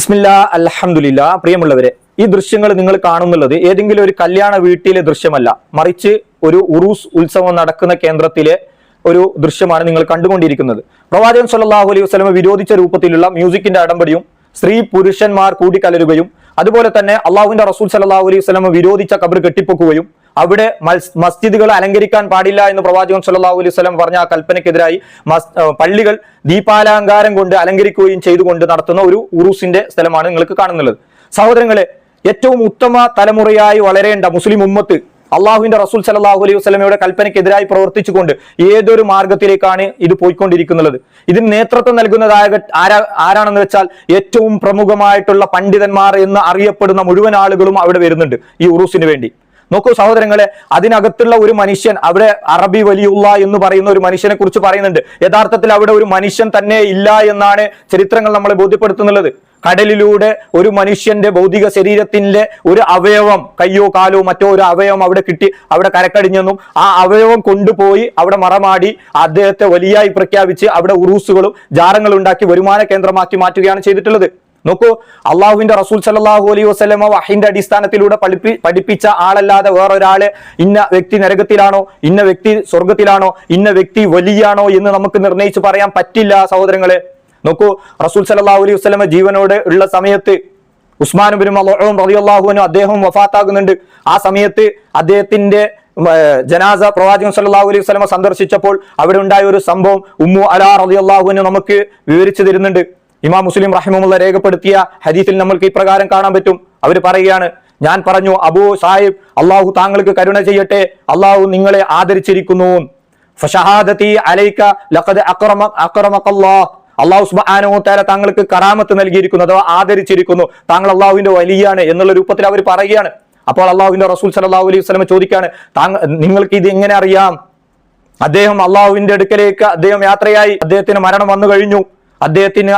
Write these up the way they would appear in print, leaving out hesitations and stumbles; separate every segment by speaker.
Speaker 1: ബിസ്മില്ലാ അൽഹംദുലില്ലാ. പ്രിയമുള്ളവരെ, ഈ ദൃശ്യങ്ങൾ നിങ്ങൾ കാണുന്നുള്ളത് ഏതെങ്കിലും ഒരു കല്യാണ വീട്ടിലെ ദൃശ്യമല്ല, മറിച്ച് ഒരു ഉറൂസ് ഉത്സവം നടക്കുന്ന കേന്ദ്രത്തിലെ ഒരു ദൃശ്യമാണ് നിങ്ങൾ കണ്ടുകൊണ്ടിരിക്കുന്നത്. പ്രവാചകൻ സല്ലല്ലാഹു അലൈഹി വസല്ലം വിരോധിച്ച രൂപത്തിലുള്ള മ്യൂസിക്കിന്റെ അടമ്പടിയും സ്ത്രീ പുരുഷന്മാർ കൂടിക്കലരുകയും അതുപോലെ തന്നെ അള്ളാഹുവിന്റെ റസൂൽ സല്ലല്ലാഹു അലൈഹി വസല്ലം വിരോധിച്ച ഖബർ കെട്ടിപ്പൊക്കുകയും അവിടെ മസ്ജിദുകൾ അലങ്കരിക്കാൻ പാടില്ല എന്ന് പ്രവാചകൻ സല്ലല്ലാഹു അലൈഹി വസല്ലം പറഞ്ഞ ആ കൽപ്പനയ്ക്കെതിരായി പള്ളികൾ ദീപാലങ്കാരം കൊണ്ട് അലങ്കരിക്കുകയും ചെയ്തുകൊണ്ട് നടത്തുന്ന ഒരു ഉറൂസിന്റെ സ്ഥലമാണ് നിങ്ങൾക്ക് കാണുന്നുള്ളത്. സഹോദരങ്ങളെ, ഏറ്റവും ഉത്തമ തലമുറയായി വളരേണ്ട മുസ്ലിം ഉമ്മത്ത് അള്ളാഹുവിന്റെ റസൂൽ സല്ലല്ലാഹു അലൈഹി വസല്ലമയുടെ കൽപ്പനയ്ക്കെതിരായി പ്രവർത്തിച്ചുകൊണ്ട് ഏതൊരു മാർഗത്തിലേക്കാണ് ഇത് പോയിക്കൊണ്ടിരിക്കുന്നത്. ഇതിന് നേതൃത്വം നൽകുന്നതായ ആരാണെന്ന് വെച്ചാൽ ഏറ്റവും പ്രമുഖമായിട്ടുള്ള പണ്ഡിതന്മാർ എന്ന് അറിയപ്പെടുന്ന മുഴുവൻ ആളുകളും അവിടെ വരുന്നുണ്ട് ഈ ഉറൂസിന് വേണ്ടി. നോക്കൂ സഹോദരങ്ങളെ, അതിനകത്തുള്ള ഒരു മനുഷ്യൻ, അവിടെ അറബി വലിയുള്ള എന്ന് പറയുന്ന ഒരു മനുഷ്യനെ കുറിച്ച് പറയുന്നുണ്ട്. യഥാർത്ഥത്തിൽ അവിടെ ഒരു മനുഷ്യൻ തന്നെ ഇല്ല എന്നാണ് ചരിത്രങ്ങൾ നമ്മളെ ബോധ്യപ്പെടുത്തുന്നുള്ളത്. കടലിലൂടെ ഒരു മനുഷ്യന്റെ ഭൗതിക ശരീരത്തിന്റെ ഒരു അവയവം, കയ്യോ കാലോ മറ്റോ ഒരു അവയവം അവിടെ കിട്ടി, അവിടെ കരക്കടിഞ്ഞെന്നും ആ അവയവം കൊണ്ടുപോയി അവിടെ മറമാടി അദ്ദേഹത്തെ വലിയായി പ്രഖ്യാപിച്ച് അവിടെ ഉറൂസുകളും ജാറങ്ങളും ഉണ്ടാക്കി വരുമാന കേന്ദ്രമാക്കി മാറ്റുകയാണ് ചെയ്തിട്ടുള്ളത്. നോക്കൂ, അള്ളാഹുവിന്റെ റസൂൽ സല്ലല്ലാഹു അലൈഹി വസല്ലമ വഹീന്റെ അടിസ്ഥാനത്തിലൂടെ പഠിപ്പിച്ച ആളല്ലാതെ വേറൊരാളെ ഇന്ന വ്യക്തി നരകത്തിലാണോ, ഇന്ന വ്യക്തി സ്വർഗത്തിലാണോ, ഇന്ന വ്യക്തി വലിയാണോ എന്ന് നമുക്ക് നിർണയിച്ച് പറയാൻ പറ്റില്ല സഹോദരങ്ങളെ. നോക്കൂ, റസൂൽ സല്ലല്ലാഹു അലൈഹി വസല്ലമ ജീവനോടെ ഉള്ള സമയത്ത് ഉസ്മാൻ ഇബ്നു മദ്ഊൻ റളിയല്ലാഹു അൻഹു അദ്ദേഹം വഫാത്താകുന്നുണ്ട്. ആ സമയത്ത് അദ്ദേഹത്തിന്റെ ജനാസ പ്രവാചകൻ സല്ലല്ലാഹു അലൈഹി വസല്ലമ സന്ദർശിച്ചപ്പോൾ അവിടെ ഉണ്ടായ ഒരു സംഭവം ഉമ്മു അലാ റളിയല്ലാഹു അൻഹു നമുക്ക് വിവരിച്ചു തരുന്നുണ്ട്. ഇമാം മുസ്ലിം റഹിമഹുല്ലാഹ് രേഖപ്പെടുത്തിയ ഹദീസിൽ നമ്മൾക്ക് ഇപ്രകാരം കാണാൻ പറ്റും. അവർ പറയുകയാണ്, ഞാൻ പറഞ്ഞു, അബൂ സാഹിബ്, അള്ളാഹു താങ്കൾക്ക് കരുണ ചെയ്യട്ടെ, അള്ളാഹു നിങ്ങളെ ആദരിച്ചിരിക്കുന്നു. ഫശഹാദതി അലൈക ലഖദ് അക്രമകല്ലാഹ്, അള്ളാഹു സുബ്ഹാനഹു വ തആല താങ്കൾക്ക് കറാമത്ത് നൽകിയിരിക്കുന്നു, അഥവാ ആദരിച്ചിരിക്കുന്നു, താങ്കൾ അള്ളാഹുവിന്റെ വലിയാണ് എന്നുള്ള രൂപത്തിൽ അവർ പറയുകയാണ്. അപ്പോൾ അള്ളാഹുവിന്റെ റസൂൽ സല്ലല്ലാഹു അലൈഹി വസല്ലം ചോദിക്കുകയാണ്, നിങ്ങൾക്ക് ഇത് എങ്ങനെ അറിയാം? അദ്ദേഹം അള്ളാഹുവിന്റെ അടുക്കലേക്ക് അദ്ദേഹം യാത്രയായി, അദ്ദേഹത്തിന് മരണം വന്നു കഴിഞ്ഞു, അദ്ദേഹത്തിന്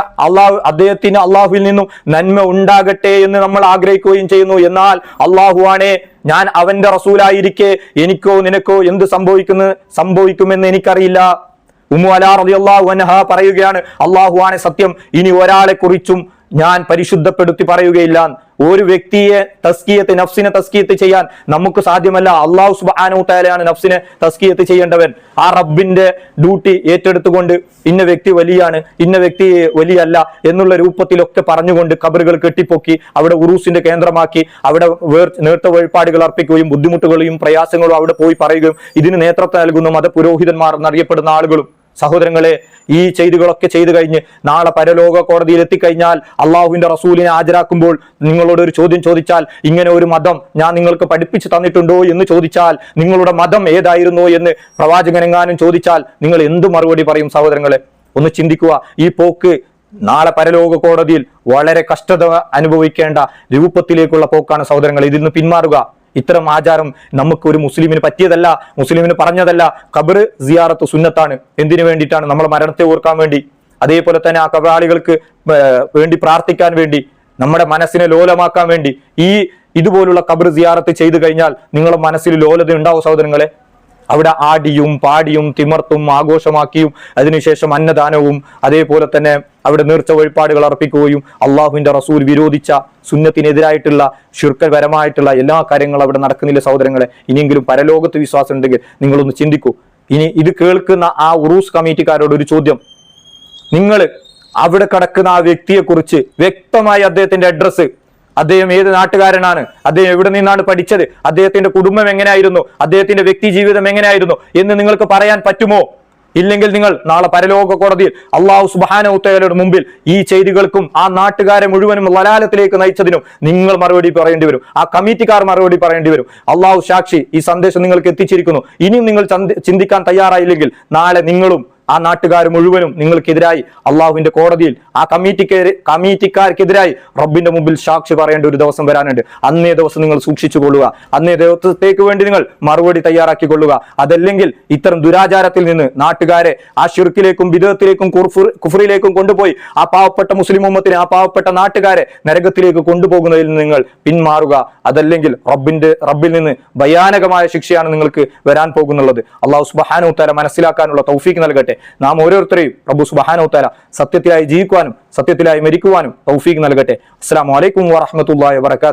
Speaker 1: അള്ളാഹുവിൽ നിന്നും നന്മ ഉണ്ടാകട്ടെ എന്ന് നമ്മൾ ആഗ്രഹിക്കുകയും ചെയ്യുന്നു. എന്നാൽ അള്ളാഹുവാണേ, ഞാൻ അവന്റെ റസൂലായിരിക്കെ എനിക്കോ നിനക്കോ എന്ത് സംഭവിക്കുമെന്ന് എനിക്കറിയില്ല. ഉമ്മു അലാ റളിയല്ലാഹു അൻഹ പറയുകയാണ്, അള്ളാഹുവാണേ സത്യം, ഇനി ഒരാളെ കുറിച്ചും ഞാൻ പരിശുദ്ധപ്പെടുത്തി പറയുകയില്ല. ഒരു വ്യക്തിയെ നഫ്സിനെ തസ്കിയത്ത് ചെയ്യാൻ നമുക്ക് സാധ്യമല്ല. അള്ളാഹു സുബ്ഹാനഹു വ തആലയാണ് നഫ്സിനെ തസ്കിയത്ത് ചെയ്യേണ്ടവൻ. ആ റബ്ബിന്റെ ഡ്യൂട്ടി ഏറ്റെടുത്തുകൊണ്ട് ഇന്ന വ്യക്തി വലിയാണ്, ഇന്ന വ്യക്തി വലിയല്ല എന്നുള്ള രൂപത്തിലൊക്കെ പറഞ്ഞുകൊണ്ട് ഖബറുകൾ കെട്ടിപ്പൊക്കി അവിടെ ഉറൂസിന്റെ കേന്ദ്രമാക്കി അവിടെ നേർത്ത വഴിപാടുകൾ അർപ്പിക്കുകയും ബുദ്ധിമുട്ടുകളെയും പ്രയാസങ്ങളും അവിടെ പോയി പറയുകയും ഇതിന് നേതൃത്വം നൽകുന്ന മതപുരോഹിതന്മാർ എന്നറിയപ്പെടുന്ന ആളുകളും. സഹോദരങ്ങളെ, ഈ ചെയ്തികളൊക്കെ ചെയ്തു കഴിഞ്ഞ് നാളെ പരലോക കോടതിയിൽ എത്തിക്കഴിഞ്ഞാൽ അള്ളാഹുവിന്റെ റസൂലിനെ ഹാജരാക്കുമ്പോൾ നിങ്ങളോട് ഒരു ചോദ്യം ചോദിച്ചാൽ, ഇങ്ങനെ ഒരു മതം ഞാൻ നിങ്ങൾക്ക് പഠിപ്പിച്ചു തന്നിട്ടുണ്ടോ എന്ന് ചോദിച്ചാൽ, നിങ്ങളുടെ മതം ഏതായിരുന്നു എന്ന് പ്രവാചകനെങ്ങാനും ചോദിച്ചാൽ നിങ്ങൾ എന്ത് മറുപടി പറയും? സഹോദരങ്ങളെ, ഒന്ന് ചിന്തിക്കുക. ഈ പോക്ക് നാളെ പരലോക കോടതിയിൽ വളരെ കഷ്ടത അനുഭവിക്കേണ്ട രൂപത്തിലേക്കുള്ള പോക്കാണ് സഹോദരങ്ങളെ. ഇതിൽ നിന്ന് പിന്മാറുക. ഇത്തരം ആചാരം നമുക്ക് ഒരു മുസ്ലിമിന് പറ്റിയതല്ല, മുസ്ലിമിന് പറഞ്ഞതല്ല. ഖബർ സിയാറത്ത് സുന്നത്താണ്. എന്തിനു വേണ്ടിയിട്ടാണ്? നമ്മളെ മരണത്തെ ഓർക്കാൻ വേണ്ടി, അതേപോലെ തന്നെ ആ ഖബറാളികൾക്ക് വേണ്ടി പ്രാർത്ഥിക്കാൻ വേണ്ടി, നമ്മുടെ മനസ്സിനെ ലോലമാക്കാൻ വേണ്ടി. ഇതുപോലുള്ള ഖബർ സിയാറത്ത് ചെയ്തു കഴിഞ്ഞാൽ നിങ്ങളുടെ മനസ്സിൽ ലോലത ഉണ്ടാവും സഹോദരങ്ങളെ. അവിടെ ആടിയും പാടിയും തിമർത്തും ആഘോഷമാക്കിയും അതിനുശേഷം അന്നദാനവും അതേപോലെ തന്നെ അവിടെ നേർച്ച വഴിപാടുകൾ അർപ്പിക്കുകയും അള്ളാഹുവിന്റെ റസൂൽ വിരോധിച്ച സുന്നത്തിനെതിരായിട്ടുള്ള ശിർക്കപരമായിട്ടുള്ള എല്ലാ കാര്യങ്ങളും അവിടെ നടക്കുന്നില്ല സഹോദരങ്ങളെ. ഇനിയെങ്കിലും പരലോകത്ത് വിശ്വാസം ഉണ്ടെങ്കിൽ നിങ്ങളൊന്ന് ചിന്തിക്കൂ. ഇനി ഇത് കേൾക്കുന്ന ആ ഉറൂസ് കമ്മിറ്റിക്കാരോട് ഒരു ചോദ്യം, നിങ്ങൾ അവിടെ കിടക്കുന്ന ആ വ്യക്തിയെ കുറിച്ച് വ്യക്തമായി അദ്ദേഹത്തിന്റെ അഡ്രസ്സ്, അദ്ദേഹം ഏത് നാട്ടുകാരനാണ്, അദ്ദേഹം എവിടെ നിന്നാണ് പഠിച്ചത്, അദ്ദേഹത്തിന്റെ കുടുംബം എങ്ങനെയായിരുന്നു, അദ്ദേഹത്തിന്റെ വ്യക്തി ജീവിതം എങ്ങനെയായിരുന്നു എന്ന് നിങ്ങൾക്ക് പറയാൻ പറ്റുമോ? ഇല്ലെങ്കിൽ നിങ്ങൾ നാളെ പരലോക കോടതിയിൽ അള്ളാഹു സുബ്ഹാനഹു വ തആലയുടെ മുമ്പിൽ ഈ ചെയ്തികൾക്കും ആ നാട്ടുകാരെ മുഴുവനും ലലാലത്തിലേക്ക് നയിച്ചതിനും നിങ്ങൾ മറുപടി പറയേണ്ടി വരും. ആ കമ്മിറ്റിക്കാർ മറുപടി പറയേണ്ടി വരും. അള്ളാഹു സാക്ഷി, ഈ സന്ദേശം നിങ്ങൾക്ക് എത്തിച്ചിരിക്കുന്നു. ഇനിയും നിങ്ങൾ ചിന്തിക്കാൻ തയ്യാറായില്ലെങ്കിൽ നാളെ നിങ്ങളും ആ നാട്ടുകാർ മുഴുവനും നിങ്ങൾക്കെതിരായി അള്ളാഹുവിന്റെ കോടതിയിൽ ആ കമ്മിറ്റിക്കാർക്കെതിരായി റബ്ബിന്റെ മുമ്പിൽ സാക്ഷി പറയേണ്ട ഒരു ദിവസം വരാനുണ്ട്. അന്നേ ദിവസം നിങ്ങൾ സൂക്ഷിച്ചു കൊള്ളുക. അന്നേ ദിവസത്തേക്ക് വേണ്ടി നിങ്ങൾ മറുപടി തയ്യാറാക്കി കൊള്ളുക. അതല്ലെങ്കിൽ ഇത്തരം ദുരാചാരത്തിൽ നിന്ന് നാട്ടുകാരെ ആ ശിർക്കിലേക്കും ബിദ്അത്തിലേക്കും കുഫറിലേക്കും കൊണ്ടുപോയി ആ പാവപ്പെട്ട മുസ്ലിം ഉമ്മത്തിനെ, ആ പാവപ്പെട്ട നാട്ടുകാരെ നരകത്തിലേക്ക് കൊണ്ടുപോകുന്നതിൽ നിന്ന് നിങ്ങൾ പിന്മാറുക. അതല്ലെങ്കിൽ റബ്ബിൽ നിന്ന് ഭയാനകമായ ശിക്ഷയാണ് നിങ്ങൾക്ക് വരാൻ പോകുന്നുള്ളത്. അള്ളാഹു സുബ്ഹാനഹു വ തആല മനസ്സിലാക്കാനുള്ള തൗഫീഖ് നൽകട്ടെ. നൽകട്ടെ. നാം ഓരോരുത്തരെയും റബ്ബു സുബ്ഹാനഹു വ തആല സത്യത്തിലായി ജീവിക്കുവാനും സത്യത്തിലായി മരിക്കുവാനും തൗഫീഖ് നൽകട്ടെ. അസ്സലാമു അലൈക്കും വറഹ്മത്തുള്ളാഹി വബറകാതുഹു.